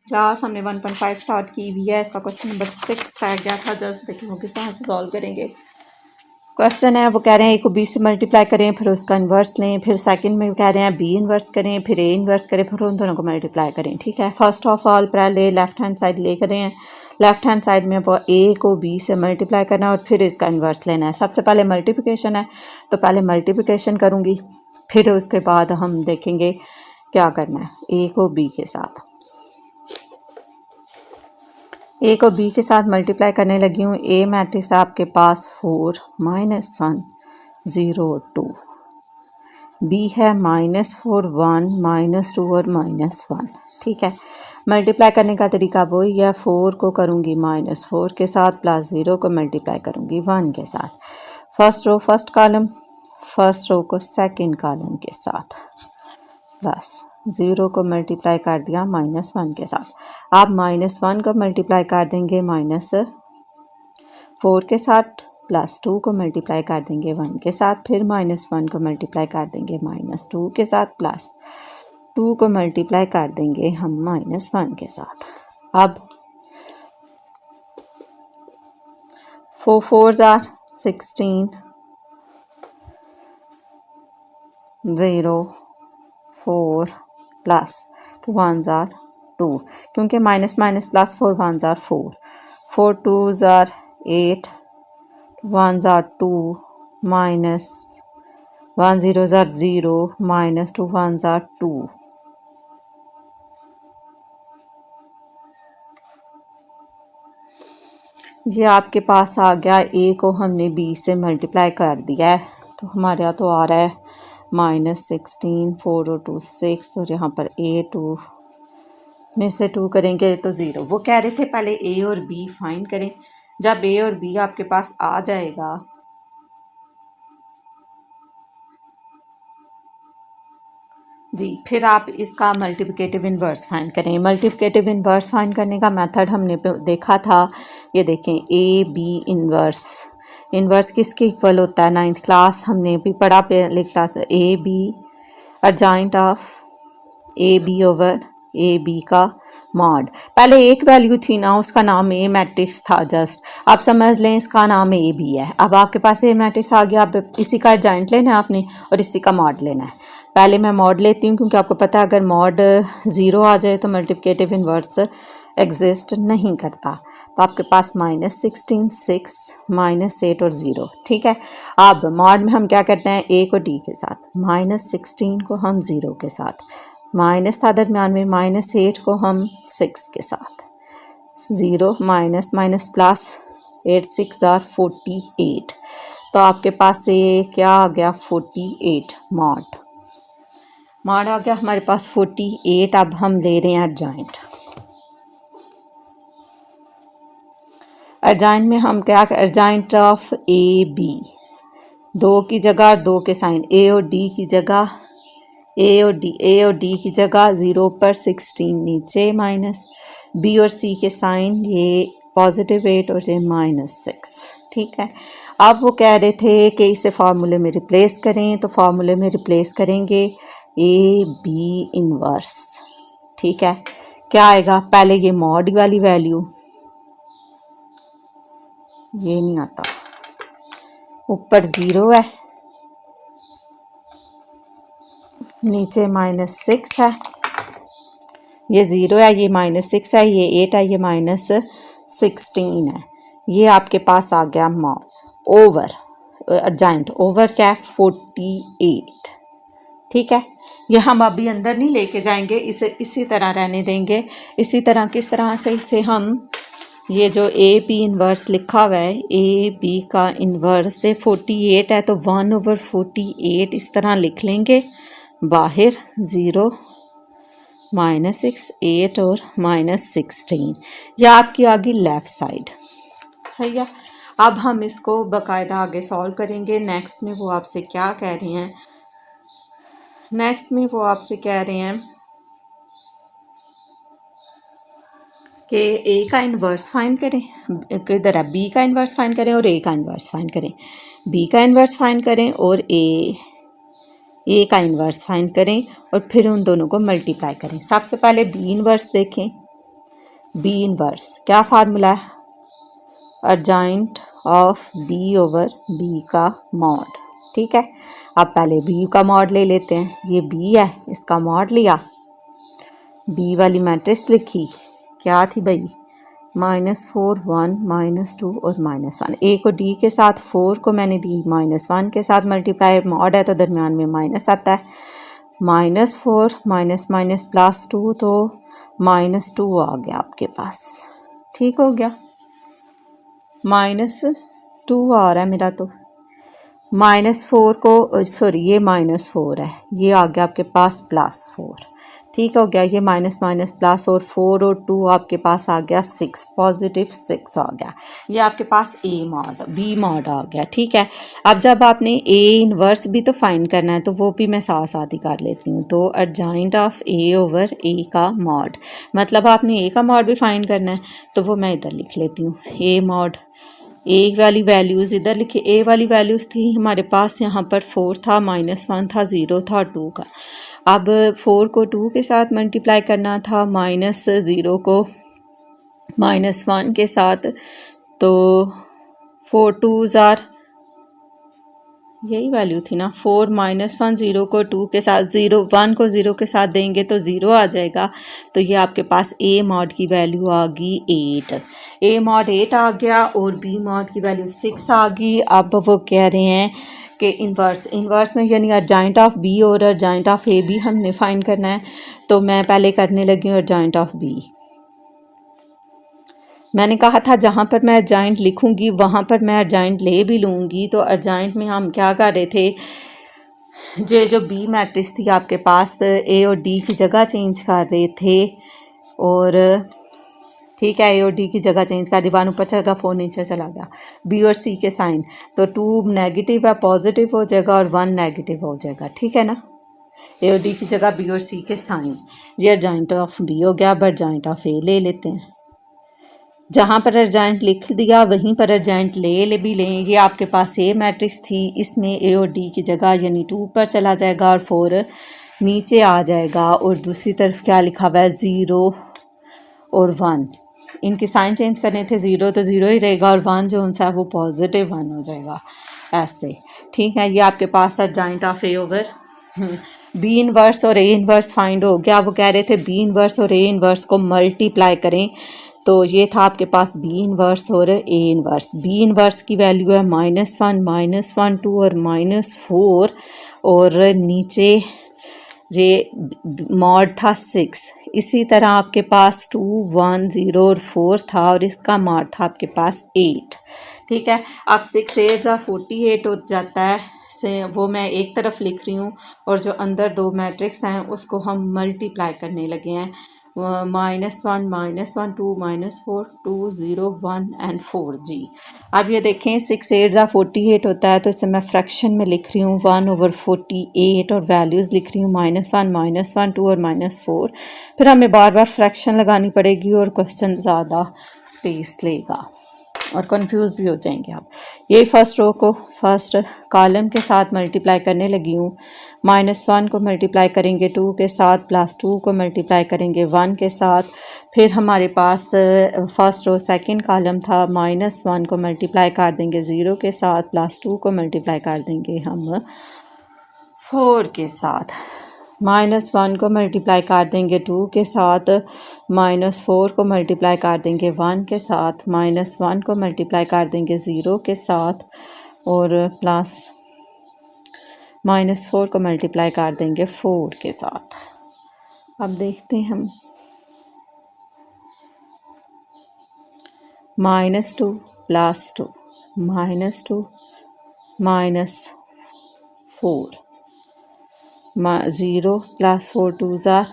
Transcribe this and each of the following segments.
Class हमने 1.5 start की हुई है। इसका क्वेश्चन नंबर 6 रह गया था। जस्ट देखिए वो किस तरह से सॉल्व करेंगे। क्वेश्चन है वो कह रहे हैं ए को बी से मल्टीप्लाई करें, फिर उसका इन्वर्स लें, फिर सेकंड में कह रहे हैं बी इन्वर्स करें, फिर ए इन्वर्स करें, फिर उन दोनों को मल्टीप्लाई करें। ठीक है, फर्स्ट ऑफ ऑल पहले लेफ्ट हैंड साइड ले करें हैं। लेफ्ट हैंड साइड में वो ए को बी से मल्टीप्लाई करना है और फिर इसका इन्वर्स लेना है। सबसे पहले मल्टीप्लिकेशन है तो पहले मल्टीप्लिकेशन करूँगी, फिर उसके बाद हम देखेंगे क्या करना है। ए को बी के साथ ए को बी के साथ मल्टीप्लाई करने लगी हूँ। ए मैट्रिक्स आपके पास 4 -1 0 2, बी है -4 1 -2 और -1। ठीक है, मल्टीप्लाई करने का तरीका वही है। 4 को करूँगी -4 के साथ, प्लस 0 को मल्टीप्लाई करूँगी 1 के साथ। First row first column, first row को सेकंड कॉलम के साथ, प्लस 0 को मल्टीप्लाई कर दिया -1 के साथ। आप -1 को मल्टीप्लाई कर देंगे -4 के साथ, प्लस 2 को मल्टीप्लाई कर देंगे 1 के साथ, फिर -1 को मल्टीप्लाई कर देंगे -2 के साथ, प्लस 2 को मल्टीप्लाई कर देंगे हम -1 के साथ। अब 4 4s are 16 0 4 plus 2 1s are 2, क्योंकि minus minus plus 4 1s are 4, 4 2s are 8, 1s are 2, minus 1 0s are 0, minus 2 1s are 2। ये आपके पास आ गया। ए को हमने बी से मल्टीप्लाई कर दिया है तो हमारे यहाँ तो आ रहा है -16, 4 और 2 6, और यहाँ पर ए 2 में से 2 करेंगे तो 0। वो कह रहे थे पहले ए और बी फाइंड करें। जब ए और बी आपके पास आ जाएगा जी, फिर आप इसका मल्टीप्लिकेटिव इन्वर्स फाइंड करें। मल्टीप्लिकेटिव इन्वर्स फाइंड करने का मेथड हमने देखा था। ये देखें, ए बी इन्वर्स, इन्वर्स किसके इक्वल होता है? 9th क्लास हमने भी पढ़ा, पहले class. A B adjoint of A B over A B का मॉड। पहले एक वैल्यू थी ना, उसका नाम ए मैट्रिक्स था। जस्ट आप समझ लें इसका नाम ए बी है। अब आपके पास ए मैट्रिक्स आ गया, अब इसी का अर्जाइंट लेना है आपने और इसी का मॉड लेना है। पहले मैं मॉड लेती हूँ क्योंकि आपको पता है अगर मॉड 0 आ जाए तो मल्टीप्लिकेटिव इन्वर्स एग्जिस्ट नहीं करता। तो आपके पास -16 6 -8 और 0। ठीक है, अब मॉड में हम क्या करते हैं? ए को डी के साथ, -16 को हम 0 के साथ, माइनस था दरम्यान में, -8 को हम 6 के साथ, 0 माइनस माइनस प्लस 8 6 are 48। तो आपके पास ये क्या आ गया? 48 मॉड आ गया हमारे पास 48। अब हम ले रहे हैं अर्जाइंट। अर्जाइंट में हम क्या, अर्जाइंट ऑफ ए बी, 2 की जगह 2 के साइन, ए और डी की जगह ए और डी की जगह 0 पर 16 नीचे, माइनस बी और सी के साइन, ये +8 और ये -6। ठीक है, अब वो कह रहे थे कि इसे फार्मूले में रिप्लेस करें, तो फार्मूले में रिप्लेस करेंगे ए बी इन्वर्स। ठीक है, क्या आएगा? पहले ये मॉड वाली वैल्यू, ये नहीं आता, ऊपर 0 है, नीचे -6 है, ये 0 है, ये -6 है, ये 8 है, ये -16 है। ये आपके पास आ गया मॉड ओवर अर्जाइंट ओवर क्या? 48। ठीक है, ये हम अभी अंदर नहीं लेके जाएंगे, इसे इसी तरह रहने देंगे। इसी तरह किस तरह से इसे हम, ये जो ए बी इन्वर्स लिखा हुआ है, ए बी का इन्वर्स से 48 है तो 1/48 इस तरह लिख लेंगे। बाहर 0 -6 8 और -16, यह आपकी आ गई लेफ़्ट साइड। सही है, अब हम इसको बाकायदा आगे सॉल्व करेंगे। नेक्स्ट में वो आपसे क्या कह रहे हैं? नेक्स्ट में वो आपसे कह रहे हैं कि ए का इन्वर्स फाइंड करें, किधर है? बी का इन्वर्स फाइंड करें और ए का इन्वर्स फाइंड करें। बी का इन्वर्स फाइंड करें और ए का इन्वर्स फाइंड करें और फिर उन दोनों को मल्टीप्लाई करें। सबसे पहले बी इन्वर्स देखें, बी इनवर्स क्या फार्मूला है, अर्जाइंट ऑफ बी ओवर बी का मॉड। ठीक है, अब पहले बी का मॉड ले लेते हैं, ये बी है, इसका मॉड लिया, बी वाली मैट्रिक्स लिखी, क्या थी भाई, -4 1 -2 और -1। ए को डी के साथ, 4 को मैंने दी -1 के साथ मल्टीप्लाई, मॉड है तो दरमियान में माइनस आता है, -4 +2 तो -2 आ गया आपके पास। ठीक हो गया, -2 आ रहा है मेरा, तो -4 को सॉरी ये -4 है, ये आ गया आपके पास +4। ठीक हो गया, ये माइनस माइनस प्लस और 4 और 2 आपके पास आ गया 6, पॉजिटिव 6 आ गया। ये आपके पास ए मॉड बी मॉड आ गया। ठीक है, अब जब आपने ए इनवर्स भी तो फाइंड करना है तो वो भी मैं साथ साथ ही कर लेती हूँ। तो अर्जाइंट ऑफ ए ओवर ए का मॉड, मतलब आपने ए का मॉड भी फाइंड करना है तो वो मैं इधर लिख लेती हूँ, ए मॉड, ए वाली वैल्यूज़ इधर लिखी, ए वाली वैल्यूज़ थी हमारे पास यहाँ पर 4 था, -1 था, 0 था, 2 का। अब 4 को 2 के साथ मल्टीप्लाई करना था, -0 को -1 के साथ, तो 4 2s आर, यही वैल्यू थी ना, 4 -1 0 को 2 के साथ, 0 1 को 0 के साथ देंगे तो 0 आ जाएगा। तो ये आपके पास ए मॉड की वैल्यू आ गई 8, ए मॉड 8 आ गया और बी मॉड की वैल्यू 6 आ गई। अब वो कह रहे हैं कि इन्वर्स में यानी अर्जाइंट ऑफ बी और अर्जाइंट ऑफ ए भी हमने फाइंड करना है। तो मैं पहले करने लगी हूँ अर्जाइंट ऑफ बी। मैंने कहा था जहाँ पर मैं अर्जाइंट लिखूंगी वहाँ पर मैं अर्जाइंट ले भी लूँगी। तो अर्जाइंट में हम क्या कर रहे थे, जो बी मैट्रिक्स थी आपके पास, ए और डी की जगह चेंज कर रहे थे, और ठीक है, ए और डी की जगह चेंज कर दी, 1 ऊपर चला गया 4 नीचे चला गया, बी और सी के साइन, तो 2 नेगेटिव है पॉजिटिव हो जाएगा और 1 नेगेटिव हो जाएगा। ठीक है ना, ए और डी की जगह बी और सी के साइन, ये अर्जाइंट ऑफ बी हो गया। अब अर्जाइंट ऑफ ए ले लेते हैं, जहाँ पर अर्जाइंट लिख दिया वहीं पर अर्जाइंट ले भी लें। ये आपके पास ए मैट्रिक्स थी, इसमें ए और डी की जगह यानी 2 ऊपर चला जाएगा और 4 नीचे आ जाएगा, और दूसरी तरफ क्या लिखा हुआ है, 0 और 1, इनके साइन चेंज करने थे, 0 तो 0 ही रहेगा और 1 जो उनसा है वो पॉजिटिव 1 हो जाएगा ऐसे। ठीक है, ये आपके पास adjoint of A over B inverse और ए इनवर्स फाइंड हो गया। वो कह रहे थे बी इनवर्स और ए इनवर्स को मल्टीप्लाई करें, तो ये था आपके पास बी इनवर्स और ए इनवर्स। बी इनवर्स की वैल्यू है -1 2 और -4, और नीचे ये मॉड था 6। इसी तरह आपके पास 2 1 0 और 4 था, और इसका मॉड था आपके पास 8। ठीक है, अब 6 8 48 हो जाता है से, वो मैं एक तरफ लिख रही हूँ, और जो अंदर 2 मैट्रिक्स हैं उसको हम मल्टीप्लाई करने लगे हैं, -1 -1 2 -4 2 0 1 एंड 4 जी। अब ये देखें 6 8 48 होता है, तो इसे मैं फ्रैक्शन में लिख रही हूँ 1/48, और वैल्यूज़ लिख रही हूँ -1 -1 2 और -4। फिर हमें बार बार फ्रैक्शन लगानी पड़ेगी और क्वेश्चन ज़्यादा स्पेस लेगा और कंफ्यूज भी हो जाएंगे आप। ये फर्स्ट रो को फर्स्ट कॉलम के साथ मल्टीप्लाई करने लगी हूँ, -1 को मल्टीप्लाई करेंगे 2 के साथ, +2 को मल्टीप्लाई करेंगे 1 के साथ। फिर हमारे पास फर्स्ट रो सेकंड कॉलम था, -1 को मल्टीप्लाई कर देंगे 0 के साथ, +2 को मल्टीप्लाई कर देंगे हम 4 के साथ, -1 को मल्टीप्लाई कर देंगे 2 के साथ, -4 को मल्टीप्लाई कर देंगे 1 के साथ, -1 को मल्टीप्लाई कर देंगे 0 के साथ, और प्लस -4 को मल्टीप्लाई कर देंगे 4 के साथ। अब देखते हैं हम, -2 +2 -2 -4 0 +4 2s are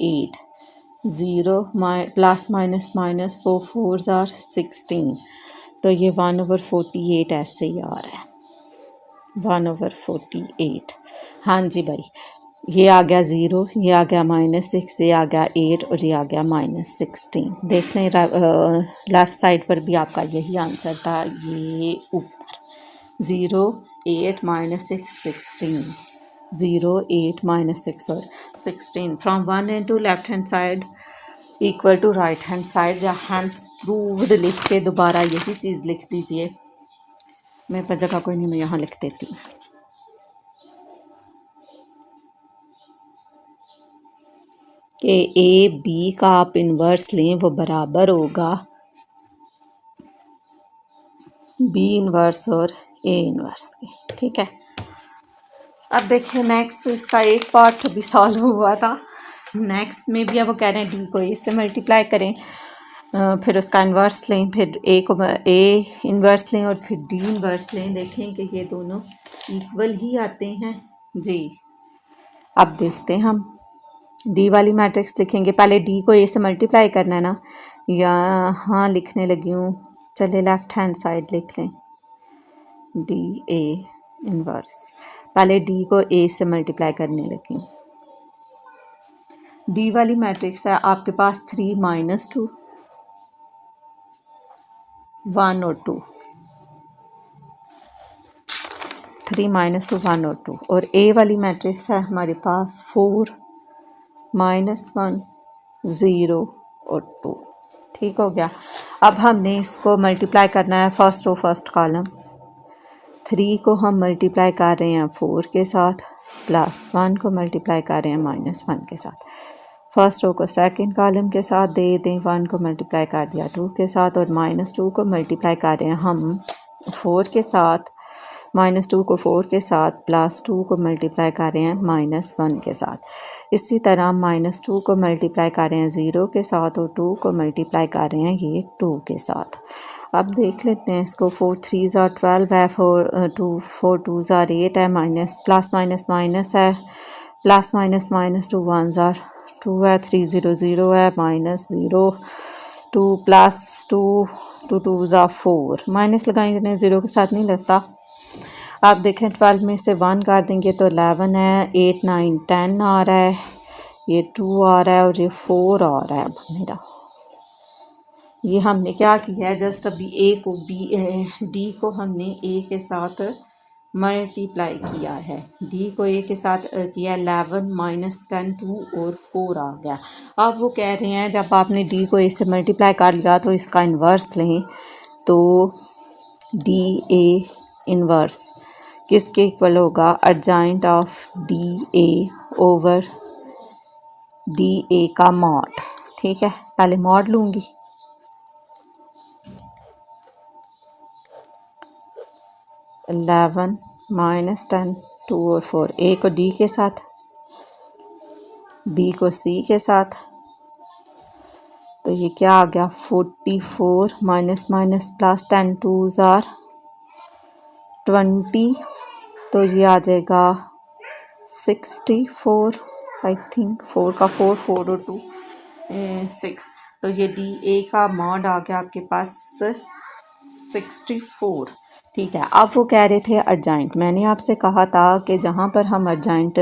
8, 0 plus minus minus 4 4s are 16। तो ये 1/48 ऐसे ही आ रहा है, 1/48। हाँ जी भाई, ये आ गया 0, ये आ गया -6, ये आ गया 8 और ये आ गया -16। देख लें लेफ़्ट साइड पर भी आपका यही आंसर था, ये ऊपर 0 8 -6 16, 0 8 -6 और 16 from 1 into left hand side equal to right hand side या हैंड्स प्रूव्ड लिख के दोबारा यही चीज़ लिख दीजिए। मेरे पास जगह कोई नहीं, मैं यहाँ लिख देती हूँ कि ए बी का आप इन्वर्स लें वो बराबर होगा बी इन्वर्स और ए इन्वर्स के। ठीक है, अब देखिए नेक्स्ट इसका एक पार्ट अभी सॉल्व हुआ था। नेक्स्ट में भी अब वो कह रहे हैं डी को ए से मल्टीप्लाई करें, फिर उसका इन्वर्स लें, फिर ए को ए इन्वर्स लें और फिर डी इन्वर्स लें। देखें कि ये दोनों इक्वल ही आते हैं जी। अब देखते हैं हम डी वाली मैट्रिक्स लिखेंगे। पहले डी को ए से मल्टीप्लाई करना है ना, यहाँ लिखने लगी हूँ। चलिए लेफ्ट हैंड साइड लिख लें, डी ए इन्वर्स। पहले डी को ए से मल्टीप्लाई करने लगी हूँ। डी वाली मैट्रिक्स है आपके पास 3 - 2 1 और 2, 3 - 2 1 और 2। और ए वाली मैट्रिक्स है हमारे पास 4 -1 0 और 2। ठीक हो गया। अब हमने इसको मल्टीप्लाई करना है फर्स्ट रो फर्स्ट कॉलम। 3 को हम मल्टीप्लाई कर रहे हैं 4 के साथ, प्लस 1 को मल्टीप्लाई कर रहे हैं -1 के साथ। फर्स्ट रो को सेकंड कॉलम के साथ दे दें, 1 को मल्टीप्लाई कर दिया 2 के साथ, और -2 को मल्टीप्लाई कर रहे हैं हम 4 के साथ, -2 को 4 के साथ, +2 को मल्टीप्लाई कर रहे हैं -1 के साथ। इसी तरह -2 को मल्टीप्लाई कर रहे हैं 0 के साथ, और 2 को मल्टीप्लाई कर रहे हैं ये 2 के साथ। अब देख लेते हैं इसको। 4 3 * 12 है, 4 2 * 8 है, प्लस माइनस माइनस है, प्लस माइनस माइनस 2 1 * 2 है, 3 0 0 है, -0 2 + 2 2 2 * 4। माइनस लगाएंगे 0 के साथ नहीं लगता। आप देखें 12 में से 1 काट देंगे तो 11 है, 8 9 10 आ रहा है, ये 2 आ रहा है और ये 4 आ रहा है। अब मेरा ये हमने क्या किया है, जस्ट अभी ए को डी को हमने ए के साथ मल्टीप्लाई किया है। डी को ए के साथ किया 11 - 10 2 और 4 आ गया। अब वो कह रहे हैं जब आपने डी को ए से मल्टीप्लाई कर लिया तो इसका इन्वर्स लें, तो डी ए इन्वर्स किसके इक्वल होगा, adjoint of D A over D A का मॉड। ठीक है, पहले मॉड लूँगी, -11 - 10 2 और 4, ए को डी के साथ, बी को सी के साथ, तो ये क्या आ गया 44 minus minus plus 10 2s are 20, तो ये आ जाएगा 64। आई थिंक 4 का 4 4 और 2 6, तो ये डी ए का मॉड आ गया आपके पास 64। ठीक है, अब वो कह रहे थे अर्जेंट। मैंने आपसे कहा था कि जहाँ पर हम अर्जेंट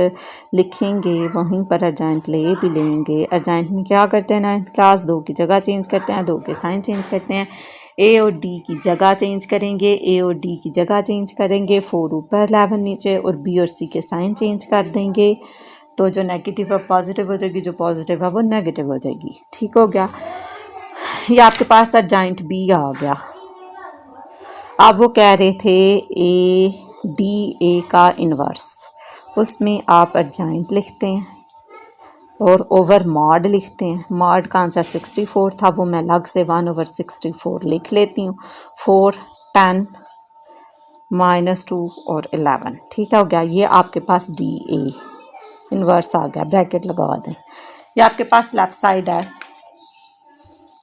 लिखेंगे वहीं पर अर्जेंट ले भी लेंगे। अर्जेंट में क्या करते हैं 9th क्लास, 2 की जगह चेंज करते हैं, 2 के साइन चेंज करते हैं, ए और डी की जगह चेंज करेंगे, ए और डी की जगह चेंज करेंगे, 4 ऊपर 11 नीचे, और बी और सी के साइन चेंज कर देंगे। तो जो नेगेटिव है पॉजिटिव हो जाएगी, जो पॉजिटिव है वो नेगेटिव हो जाएगी। ठीक हो गया, ये आपके पास अर्जेंट बी आ गया। अब वो कह रहे थे ए डी ए का इन्वर्स, उसमें आप अर्जेंट लिखते हैं और ओवर मॉड लिखते हैं। मॉड का आंसर 64 था, वो मैं अलग से 1/64 लिख लेती हूँ। 4 10 -2 और 11। ठीक हो गया, ये आपके पास डी ए इन्वर्स आ गया। ब्रैकेट लगा दें, ये आपके पास लेफ्ट साइड है,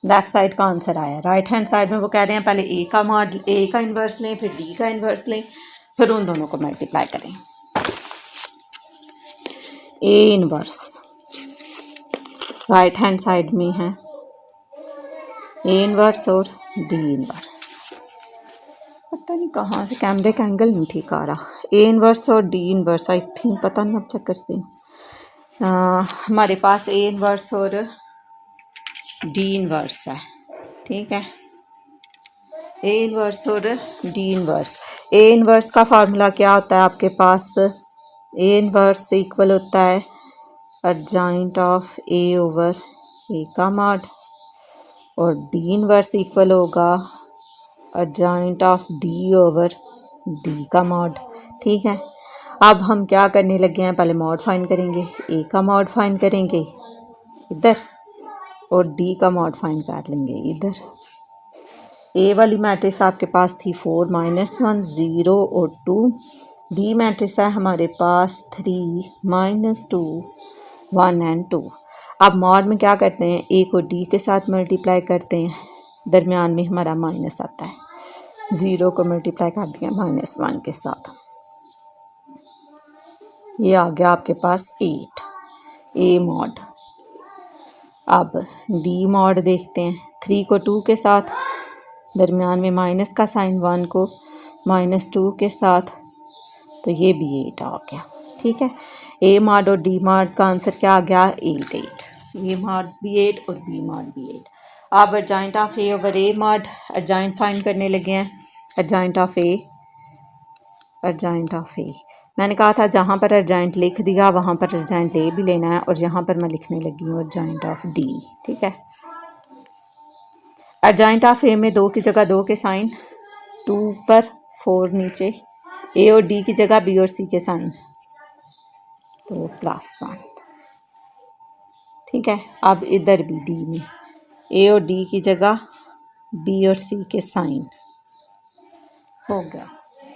लेफ्ट साइड का आंसर आया। राइट हैंड साइड में वो कह रहे हैं पहले ए का मॉड, ए का इन्वर्स लें, फिर डी का इन्वर्स लें, फिर उन दोनों को मल्टीप्लाई करें। A inverse right hand side में है, ए इन्वर्स और डी इन्वर्स। पता नहीं कहाँ से कैमरे का एंगल नहीं ठीक आ रहा। ए इन्वर्स और डी इन्वर्स, आई थिंक, पता नहीं, अब चेक करती हूँ। हमारे पास ए इन्वर्स और डी इन्वर्स है। ठीक है, ए इन्वर्स और डी इन्वर्स। ए इन्वर्स का फार्मूला क्या होता है आपके पास, ए इन्वर्स से इक्वल होता है अर्जेंट ऑफ ए ओवर ए का मॉड और डी इनवर्स इक्वल होगा adjoint of D over D का मॉड। ठीक है, अब हम क्या करने लगे हैं, पहले मॉड फाइंड करेंगे, ए का मॉड फाइंड करेंगे इधर और डी का मॉड फाइंड कर लेंगे इधर। ए वाली मैट्रिक्स आपके पास थी 4 -1 0 और 2। डी मैट्रिक्स है हमारे पास 3 -2 1 एंड 2। अब मॉड में क्या करते हैं, ए को डी के साथ मल्टीप्लाई करते हैं, दरमियान में हमारा माइनस आता है, 0 को मल्टीप्लाई कर दिया -1 के साथ, ये आ गया आपके पास 8 ए मॉड। अब डी मॉड देखते हैं, 3 को 2 के साथ, दरमियान में माइनस का साइन, 1 को -2 के साथ, तो ये भी 8 आ गया। ठीक है, ए मॉड और डी मॉड का आंसर क्या आ गया, 8 8। ए मॉड भी 8 और बी मॉड भी 8। अब adjoint of A over A mod, adjoint find करने लगे हैं, adjoint of A, adjoint of A. मैंने कहा था जहाँ पर एडजॉइंट लिख दिया वहाँ पर एडजॉइंट ए भी लेना है, और यहाँ पर मैं लिखने लगी हूँ एडजॉइंट ऑफ डी। ठीक है, एडजॉइंट ऑफ ए में 2 की जगह 2 के साइन, 2 ऊपर 4 नीचे, ए और डी की जगह बी और सी के साइन, तो +1। ठीक है, अब इधर भी डी में ए और डी की जगह बी और सी के साइन हो गया।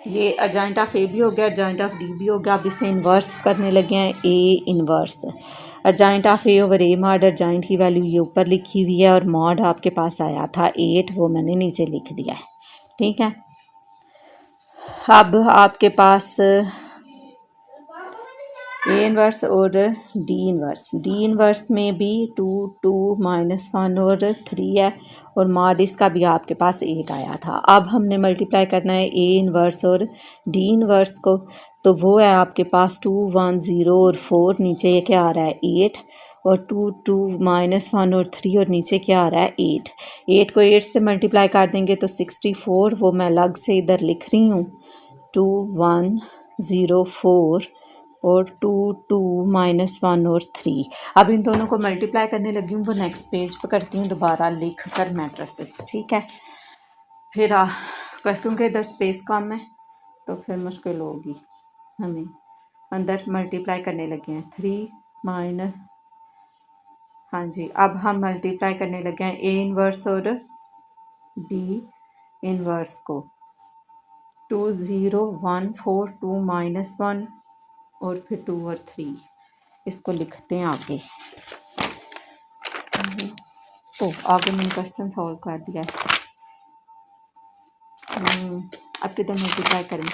ये एडजॉइंट ऑफ ए भी हो गया, एडजॉइंट ऑफ डी भी हो गया। अब इसे इन्वर्स करने लगे हैं, A inverse, adjoint of A over A mod, adjoint की वैल्यू ये ऊपर लिखी हुई है और मॉड आपके पास आया था 8, वो मैंने नीचे लिख दिया है। ठीक है, अब आपके पास ए इन्वर्स और डी इन्वर्स, डी इन्वर्स में भी 2 2 -1 और 3 है, और मॉड इसका भी आपके पास 8 आया था। अब हमने मल्टीप्लाई करना है ए इन्वर्स और डी इन्वर्स को, तो वो है आपके पास 2 1 0 और 4, नीचे ये क्या आ रहा है 8, और 2 2 -1 और 3, और नीचे क्या आ रहा है 8। 8 को 8 से मल्टीप्लाई कर देंगे तो 64, वो मैं अलग से इधर लिख रही हूँ, 2 1 0 4 और 2 2 -1 और 3। अब इन दोनों को मल्टीप्लाई करने लगी हूँ, वो नेक्स्ट पेज पर करती हूँ दोबारा लिख कर मैट्रिसेस। ठीक है, फिर क्योंकि इधर स्पेस कम है तो फिर मुश्किल होगी हमें। अंदर मल्टीप्लाई करने लगे हैं 3 हाँ जी, अब हम मल्टीप्लाई करने लगे हैं ए इन्वर्स और डी इन्वर्स को, 2 0 1 4 2 -1 और फिर 2 और 3, इसको लिखते हैं आगे। तो आगे मैंने क्वेश्चन सॉल्व कर दिया है। अब किधर मल्टीप्लाई करें,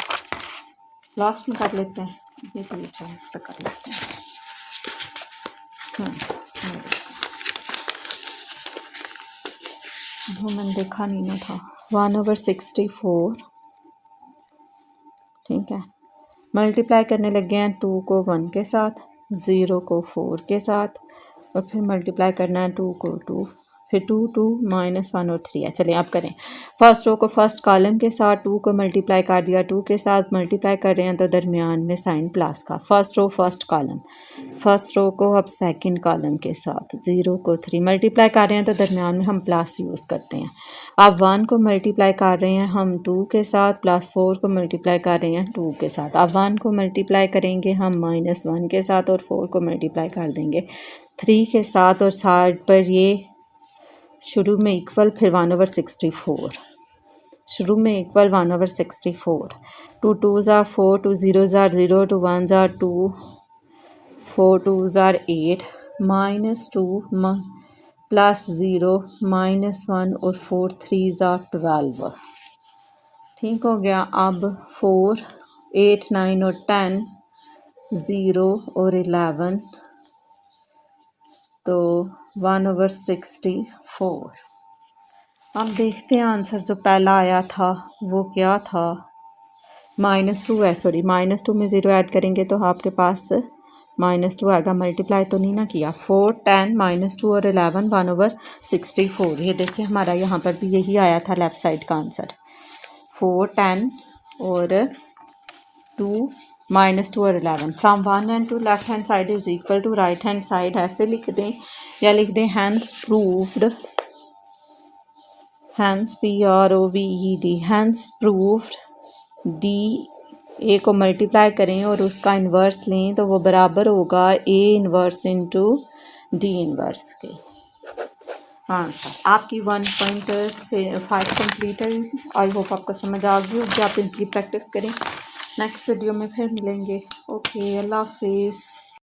लास्ट में कर लेते हैं, ये तो अच्छा है, इस पर कर लेते हैं। वो मैंने देखा नहीं ना था, 1/64। ठीक है, मल्टीप्लाई करने लगे हैं 2 को 1 के साथ, 0 को 4 के साथ, और फिर मल्टीप्लाई करना है 2 को 2, फिर 2 2 -1 और 3 है। चलिए आप करें, फर्स्ट रो को फर्स्ट कॉलम के साथ, 2 को मल्टीप्लाई कर दिया 2 के साथ, मल्टीप्लाई कर रहे हैं तो दरमियान में साइन प्लस का, first row first column, first row को अब सेकंड कॉलम के साथ, 0 को 3 मल्टीप्लाई कर रहे हैं तो दरमियान में हम प्लस यूज़ करते हैं। अब 1 को मल्टीप्लाई कर रहे हैं हम 2 के साथ, +4 को मल्टीप्लाई कर रहे हैं 2 के साथ। अब 1 को मल्टीप्लाई करेंगे हम -1 के साथ, और 4 को मल्टीप्लाई कर देंगे 3 के साथ, और साइड पर ये शुरू में इक्वल, फिर 1/64, शुरू में equal 1/64, 2 2s are 4, 2 0s are 0, 2 1s are 2, 4 2s are 8, -2 +0 -1 और 4 3s are 12। ठीक हो गया। अब 4 8 9 और 10, 0 और 11, तो 1/64। अब देखते हैं आंसर जो पहला आया था वो क्या था, -2 है, सॉरी -2 में 0 ऐड करेंगे तो आपके पास -2 आएगा, मल्टीप्लाई तो नहीं ना किया। 4 10 -2 और 11 1/64। ये देखिए हमारा यहाँ पर भी यही आया था लेफ़्ट साइड का आंसर, 4 10 और 2 -2 और 11। From 1 and 2 left hand side is equal to right hand side, ऐसे लिख दें या लिख दें hence proved, hence PROVED, hence proved D, A को मल्टीप्लाई करें और उसका इन्वर्स लें तो वो बराबर होगा A inverse into D inverse के। आंसर आपकी 1.5 कंप्लीट है। आई होप आपको समझ आ गई होगी, आप इनकी प्रैक्टिस करें। नेक्स्ट वीडियो में फिर मिलेंगे। ओके, अल्लाह हाफिज़।